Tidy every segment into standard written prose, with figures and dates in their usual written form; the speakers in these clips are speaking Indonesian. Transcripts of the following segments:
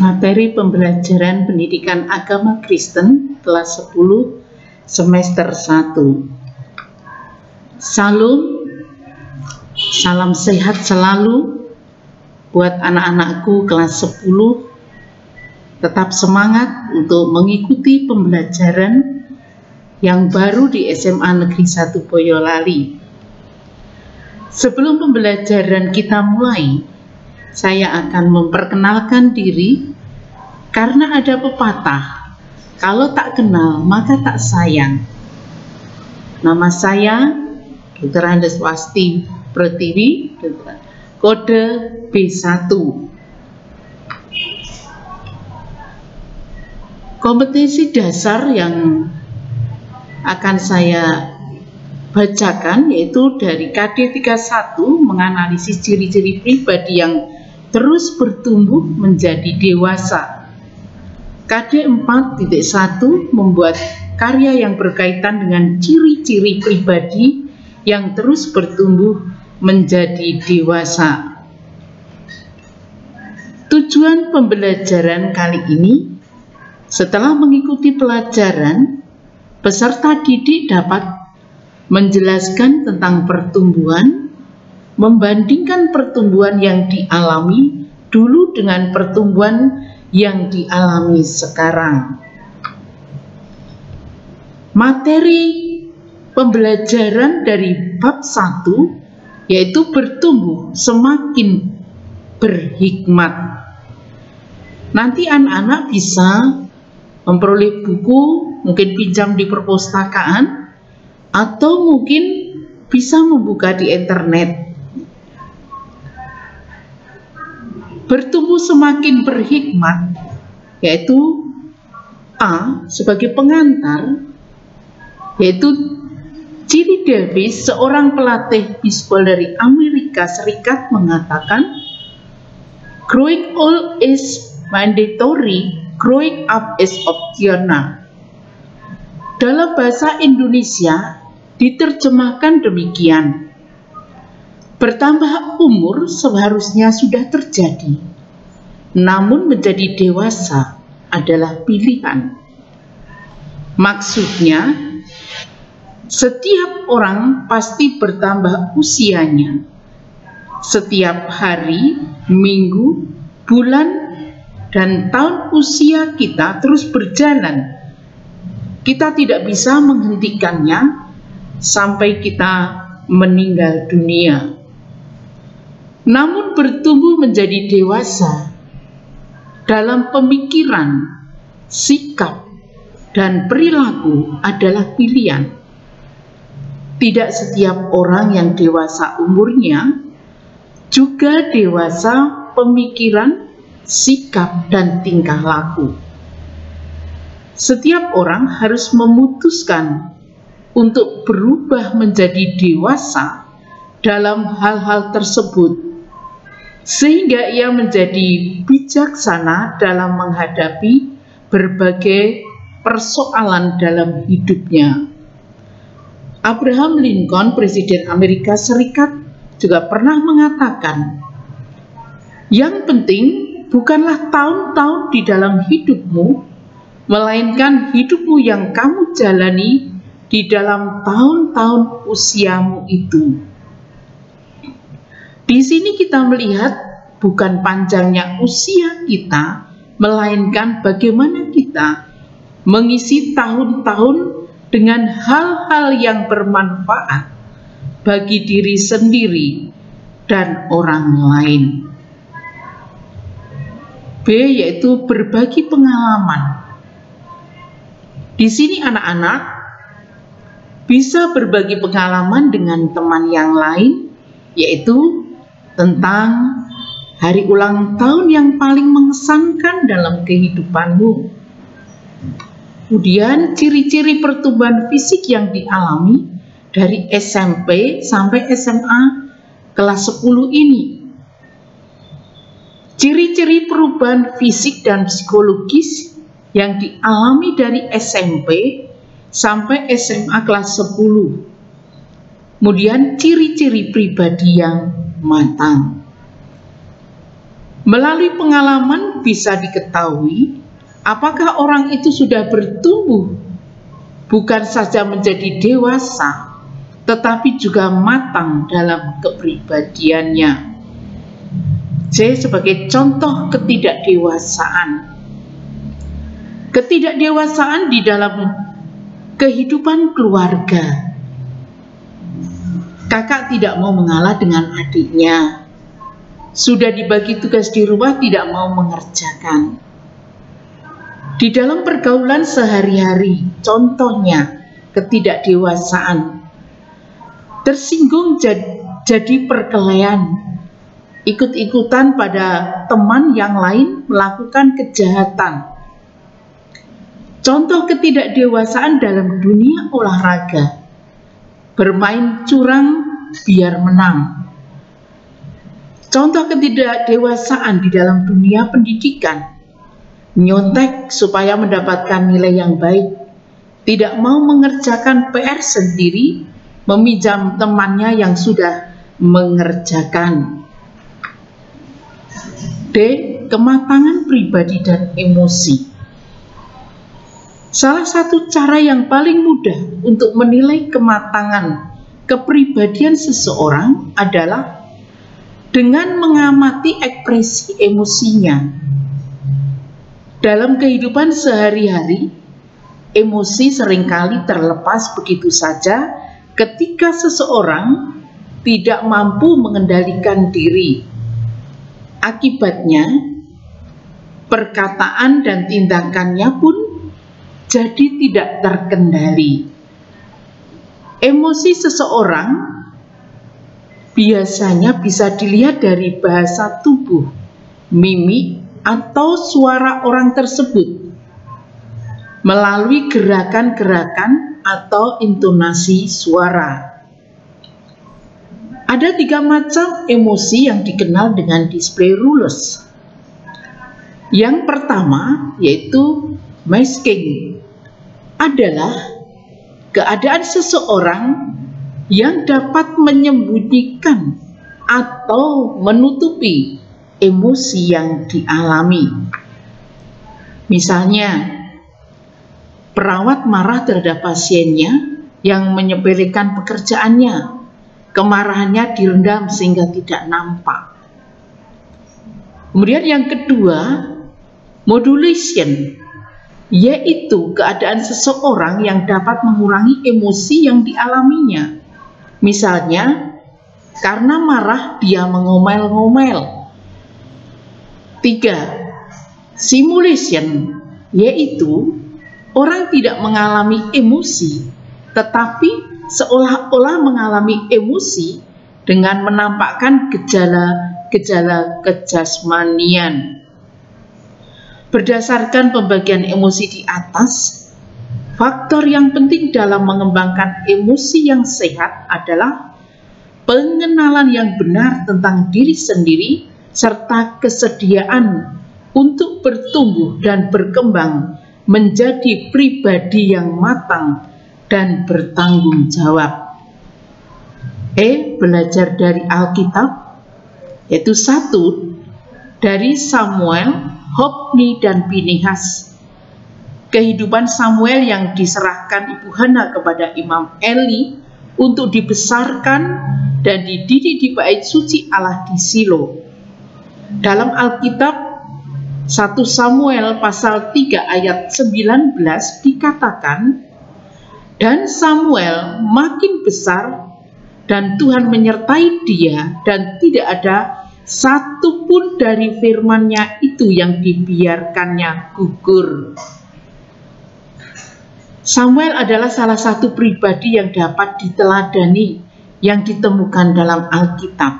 Materi pembelajaran pendidikan agama Kristen kelas 10 semester 1. Salam sehat selalu buat anak-anakku kelas 10. Tetap semangat untuk mengikuti pembelajaran yang baru di SMA Negeri 1 Boyolali. Sebelum pembelajaran kita mulai, saya akan memperkenalkan diri karena ada pepatah, kalau tak kenal maka tak sayang. Nama saya Dr. Andeswasti Pratiwi, kode B1. Kompetensi dasar yang akan saya bacakan yaitu dari KD 31, menganalisis ciri-ciri pribadi yang terus bertumbuh menjadi dewasa. KD 4.1, membuat karya yang berkaitan dengan ciri-ciri pribadi yang terus bertumbuh menjadi dewasa. Tujuan pembelajaran kali ini, setelah mengikuti pelajaran, peserta didik dapat menjelaskan tentang pertumbuhan, membandingkan pertumbuhan yang dialami dulu dengan pertumbuhan yang dialami sekarang. Materi pembelajaran dari bab 1 yaitu bertumbuh semakin berhikmat. Nanti anak-anak bisa memperoleh buku, mungkin pinjam di perpustakaan, atau mungkin bisa membuka di internet. Bertumbuh semakin berhikmat, yaitu A sebagai pengantar, yaitu Chili Davis, seorang pelatih bisbol dari Amerika Serikat, mengatakan, "Growing old is mandatory, growing up is optional." Dalam bahasa Indonesia diterjemahkan demikian: bertambah umur seharusnya sudah terjadi, namun menjadi dewasa adalah pilihan. Maksudnya, setiap orang pasti bertambah usianya. Setiap hari, minggu, bulan, dan tahun usia kita terus berjalan. Kita tidak bisa menghentikannya sampai kita meninggal dunia. Namun bertumbuh menjadi dewasa dalam pemikiran, sikap, dan perilaku adalah pilihan. Tidak setiap orang yang dewasa umurnya juga dewasa pemikiran, sikap, dan tingkah laku. Setiap orang harus memutuskan untuk berubah menjadi dewasa dalam hal-hal tersebut, sehingga ia menjadi bijaksana dalam menghadapi berbagai persoalan dalam hidupnya. Abraham Lincoln, Presiden Amerika Serikat, juga pernah mengatakan, "Yang penting bukanlah tahun-tahun di dalam hidupmu, melainkan hidupmu yang kamu jalani di dalam tahun-tahun usiamu itu." Di sini kita melihat bukan panjangnya usia kita, melainkan bagaimana kita mengisi tahun-tahun dengan hal-hal yang bermanfaat bagi diri sendiri dan orang lain. B, yaitu berbagi pengalaman. Di sini anak-anak bisa berbagi pengalaman dengan teman yang lain, yaitu tentang hari ulang tahun yang paling mengesankan dalam kehidupanmu. Kemudian ciri-ciri pertumbuhan fisik yang dialami dari SMP sampai SMA kelas 10 ini. Ciri-ciri perubahan fisik dan psikologis yang dialami dari SMP sampai SMA kelas 10. Kemudian ciri-ciri pribadi yang matang. Melalui pengalaman bisa diketahui apakah orang itu sudah bertumbuh, bukan saja menjadi dewasa, tetapi juga matang dalam kepribadiannya. C. Sebagai contoh ketidakdewasaan. Ketidakdewasaan di dalam kehidupan keluarga. Kakak tidak mau mengalah dengan adiknya. Sudah dibagi tugas di rumah, tidak mau mengerjakan. Di dalam pergaulan sehari-hari, contohnya ketidakdewasaan. Tersinggung jadi perkelahian, ikut-ikutan pada teman yang lain melakukan kejahatan. Contoh ketidakdewasaan dalam dunia olahraga, bermain curang biar menang. Contoh ketidakdewasaan di dalam dunia pendidikan, nyontek supaya mendapatkan nilai yang baik, tidak mau mengerjakan PR sendiri, meminjam temannya yang sudah mengerjakan. D. Kematangan pribadi dan emosi. Salah satu cara yang paling mudah untuk menilai kematangan kepribadian seseorang adalah dengan mengamati ekspresi emosinya. Dalam kehidupan sehari-hari, emosi seringkali terlepas begitu saja ketika seseorang tidak mampu mengendalikan diri. Akibatnya, perkataan dan tindakannya pun jadi tidak terkendali. Emosi seseorang biasanya bisa dilihat dari bahasa tubuh, mimik, atau suara orang tersebut, melalui gerakan-gerakan atau intonasi suara. Ada 3 macam emosi yang dikenal dengan display rules. Yang pertama yaitu masking, adalah keadaan seseorang yang dapat menyembunyikan atau menutupi emosi yang dialami. Misalnya, perawat marah terhadap pasiennya yang menyepelekan pekerjaannya. Kemarahannya direndam sehingga tidak nampak. Kemudian yang kedua, modulation, yaitu keadaan seseorang yang dapat mengurangi emosi yang dialaminya. Misalnya, karena marah dia mengomel-ngomel. 3. Simulation, yaitu orang tidak mengalami emosi, tetapi seolah-olah mengalami emosi dengan menampakkan gejala-gejala kejasmanian. Berdasarkan pembagian emosi di atas, faktor yang penting dalam mengembangkan emosi yang sehat adalah pengenalan yang benar tentang diri sendiri serta kesediaan untuk bertumbuh dan berkembang menjadi pribadi yang matang dan bertanggung jawab. Belajar dari Alkitab, yaitu 1 dari Samuel, Hofni, dan Pinehas. Kehidupan Samuel yang diserahkan Ibu Hana kepada Imam Eli untuk dibesarkan dan dididik di bait suci Allah di Silo. Dalam Alkitab 1 Samuel pasal 3 ayat 19 dikatakan, dan Samuel makin besar dan Tuhan menyertai dia dan tidak ada satu pun dari firman-Nya itu yang dibiarkannya gugur. Samuel adalah salah satu pribadi yang dapat diteladani yang ditemukan dalam Alkitab.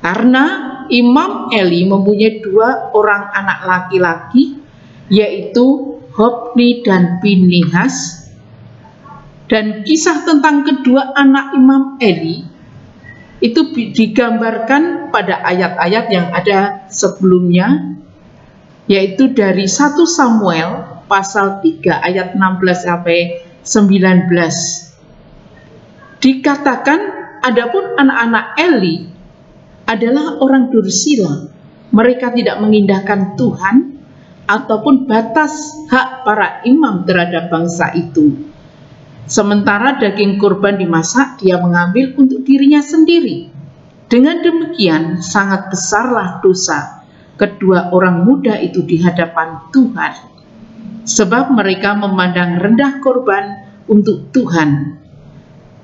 Karena Imam Eli mempunyai 2 orang anak laki-laki, yaitu Hofni dan Pinehas. Dan kisah tentang kedua anak Imam Eli itu digambarkan pada ayat-ayat yang ada sebelumnya, yaitu dari 1 Samuel pasal 3 ayat 16 sampai 19. Dikatakan adapun anak-anak Eli adalah orang dursila mereka tidak mengindahkan Tuhan ataupun batas hak para imam terhadap bangsa itu. Sementara daging kurban dimasak, dia mengambil untuk dirinya sendiri. Dengan demikian, sangat besarlah dosa kedua orang muda itu di hadapan Tuhan, sebab mereka memandang rendah korban untuk Tuhan.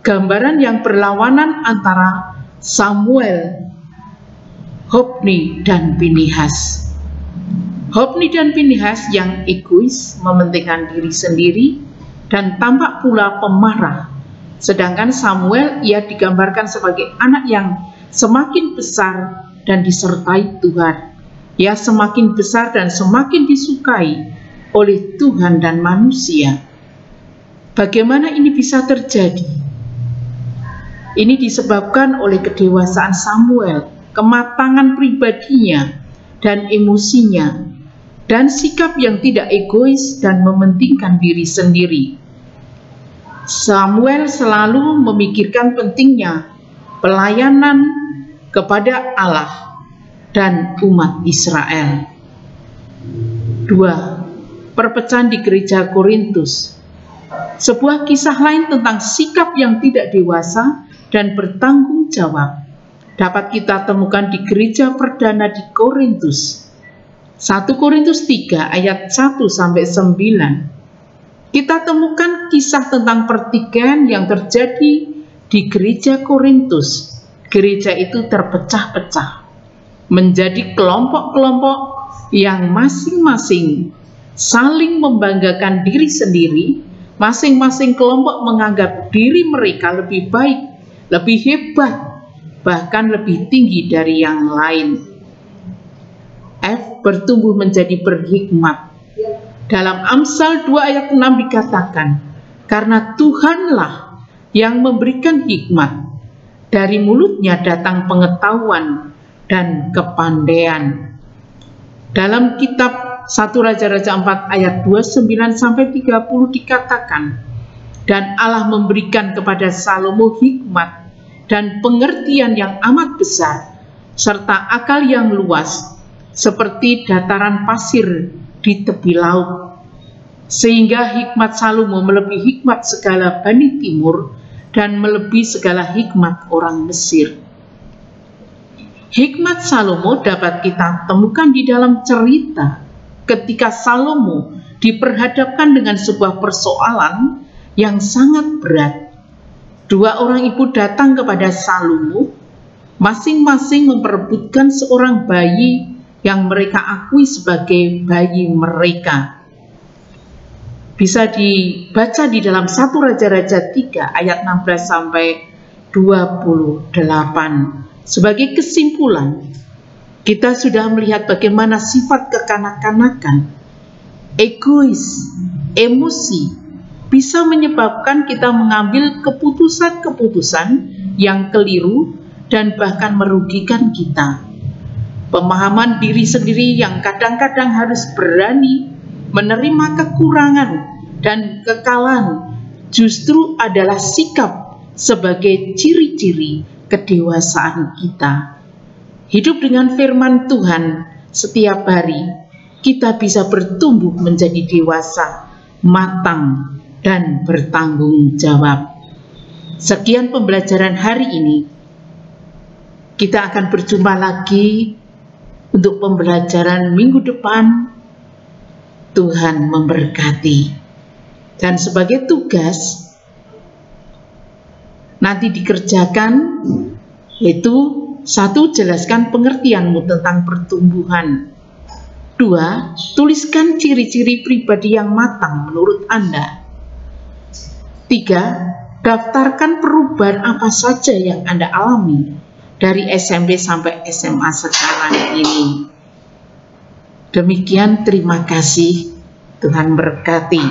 Gambaran yang berlawanan antara Samuel, Hofni, dan Pinihas. Hofni dan Pinihas yang egois, mementingkan diri sendiri, dan tampak pula pemarah. Sedangkan Samuel, ia digambarkan sebagai anak yang semakin besar dan disertai Tuhan. Ia semakin besar dan semakin disukai oleh Tuhan dan manusia. Bagaimana ini bisa terjadi? Ini disebabkan oleh kedewasaan Samuel, kematangan pribadinya dan emosinya, dan sikap yang tidak egois dan mementingkan diri sendiri. Samuel selalu memikirkan pentingnya pelayanan kepada Allah dan umat Israel. 2. Perpecahan di gereja Korintus. Sebuah kisah lain tentang sikap yang tidak dewasa dan bertanggung jawab dapat kita temukan di gereja perdana di Korintus. 1 Korintus 3 ayat 1-9. Kita temukan kisah tentang pertikaian yang terjadi di gereja Korintus. Gereja itu terpecah-pecah menjadi kelompok-kelompok yang masing-masing saling membanggakan diri sendiri. Masing-masing kelompok menganggap diri mereka lebih baik, lebih hebat, bahkan lebih tinggi dari yang lain. F. Bertumbuh menjadi berhikmat. Dalam Amsal 2 ayat 6 dikatakan, karena Tuhanlah yang memberikan hikmat, dari mulutnya datang pengetahuan dan kepandaian. Dalam kitab 1 Raja-Raja 4 ayat 29-30 dikatakan, dan Allah memberikan kepada Salomo hikmat dan pengertian yang amat besar, serta akal yang luas, seperti dataran pasir di tepi laut, sehingga hikmat Salomo melebihi hikmat segala Bani Timur dan melebihi segala hikmat orang Mesir. Hikmat Salomo dapat kita temukan di dalam cerita ketika Salomo diperhadapkan dengan sebuah persoalan yang sangat berat. Dua orang ibu datang kepada Salomo, masing-masing memperebutkan seorang bayi yang mereka akui sebagai bayi mereka. Bisa dibaca di dalam 1 Raja-Raja 3 ayat 16-28. Sebagai kesimpulan, kita sudah melihat bagaimana sifat kekanak-kanakan, egois, emosi bisa menyebabkan kita mengambil keputusan-keputusan yang keliru dan bahkan merugikan kita. Pemahaman diri sendiri yang kadang-kadang harus berani menerima kekurangan dan kekalahan justru adalah sikap sebagai ciri-ciri kedewasaan kita. Hidup dengan firman Tuhan setiap hari, kita bisa bertumbuh menjadi dewasa, matang, dan bertanggung jawab. Sekian pembelajaran hari ini. Kita akan berjumpa lagi untuk pembelajaran minggu depan. Tuhan memberkati. Dan sebagai tugas nanti dikerjakan, yaitu 1. Jelaskan pengertianmu tentang pertumbuhan. 2. Tuliskan ciri-ciri pribadi yang matang menurut Anda. 3. Daftarkan perubahan apa saja yang Anda alami dari SMP sampai SMA sekarang ini. Demikian, terima kasih. Tuhan berkati.